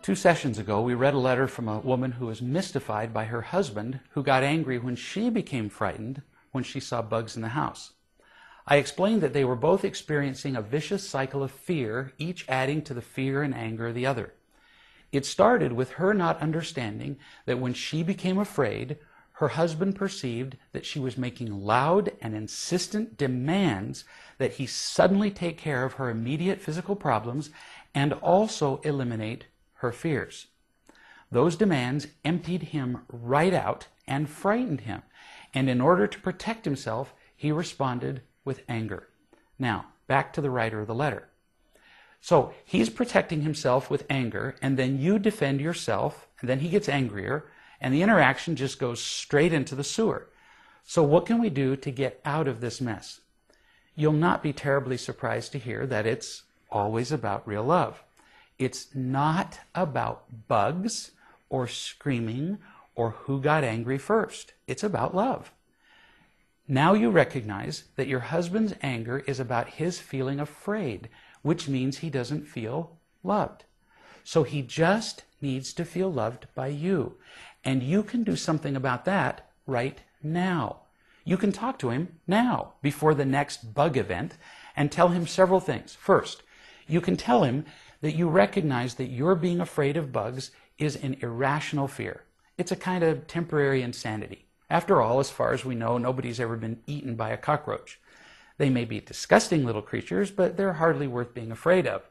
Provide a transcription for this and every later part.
2 sessions ago, we read a letter from a woman who was mystified by her husband, who got angry when she became frightened when she saw bugs in the house. I explained that they were both experiencing a vicious cycle of fear, each adding to the fear and anger of the other. It started with her not understanding that when she became afraid, her husband perceived that she was making loud and insistent demands that he suddenly take care of her immediate physical problems and also eliminate her fears. Those demands emptied him right out and frightened him, and in order to protect himself, he responded with anger. Now, back to the writer of the letter. So he's protecting himself with anger, and then you defend yourself, and then he gets angrier, and the interaction just goes straight into the sewer. So what can we do to get out of this mess? You'll not be terribly surprised to hear that it's always about real love. It's not about bugs or screaming or who got angry first. It's about love. Now you recognize that your husband's anger is about his feeling afraid, which means he doesn't feel loved. So he just needs to feel loved by you. And you can do something about that right now. You can talk to him now, before the next bug event, and tell him several things. First, you can tell him that you recognize that your being afraid of bugs is an irrational fear. It's a kind of temporary insanity. After all, as far as we know, nobody's ever been eaten by a cockroach. They may be disgusting little creatures, but they're hardly worth being afraid of.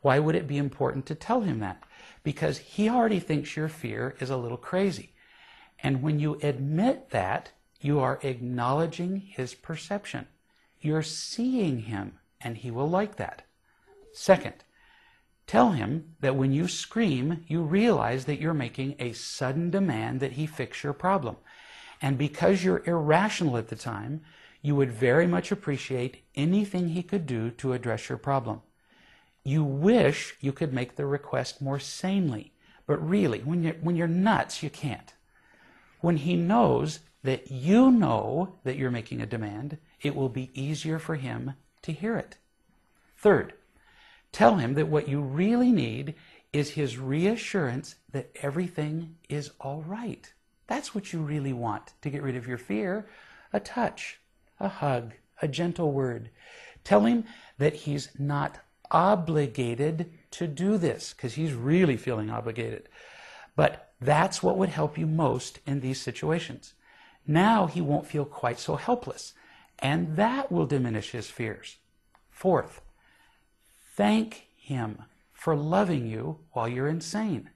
Why would it be important to tell him that? Because he already thinks your fear is a little crazy. And when you admit that, you are acknowledging his perception. You're seeing him, and he will like that. Second, tell him that when you scream, you realize that you're making a sudden demand that he fix your problem. And because you're irrational at the time, you would very much appreciate anything he could do to address your problem. You wish you could make the request more sanely, but really, when you're nuts, you can't. When he knows that you know that you're making a demand, it will be easier for him to hear it. Third, tell him that what you really need is his reassurance that everything is all right. That's what you really want to get rid of your fear. A touch, a hug, a gentle word. Tell him that he's not obligated to do this, because he's really feeling obligated. But that's what would help you most in these situations. Now he won't feel quite so helpless, and that will diminish his fears. Fourth, thank him for loving you while you're insane.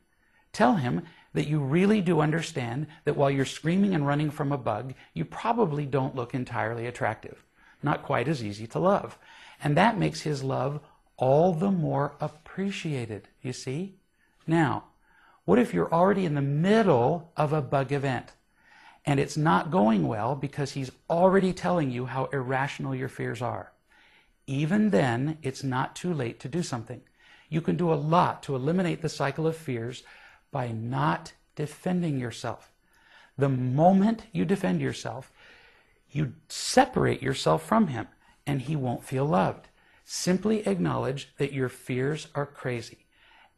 Tell him that you really do understand that while you're screaming and running from a bug, you probably don't look entirely attractive, not quite as easy to love. And that makes his love all the more appreciated, you see? Now, what if you're already in the middle of a bug event and it's not going well because he's already telling you how irrational your fears are? Even then, it's not too late to do something. You can do a lot to eliminate the cycle of fears by not defending yourself. The moment you defend yourself, you separate yourself from him, and he won't feel loved. Simply acknowledge that your fears are crazy,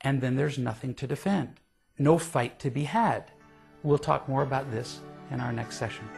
and then there's nothing to defend. No fight to be had. We'll talk more about this in our next session.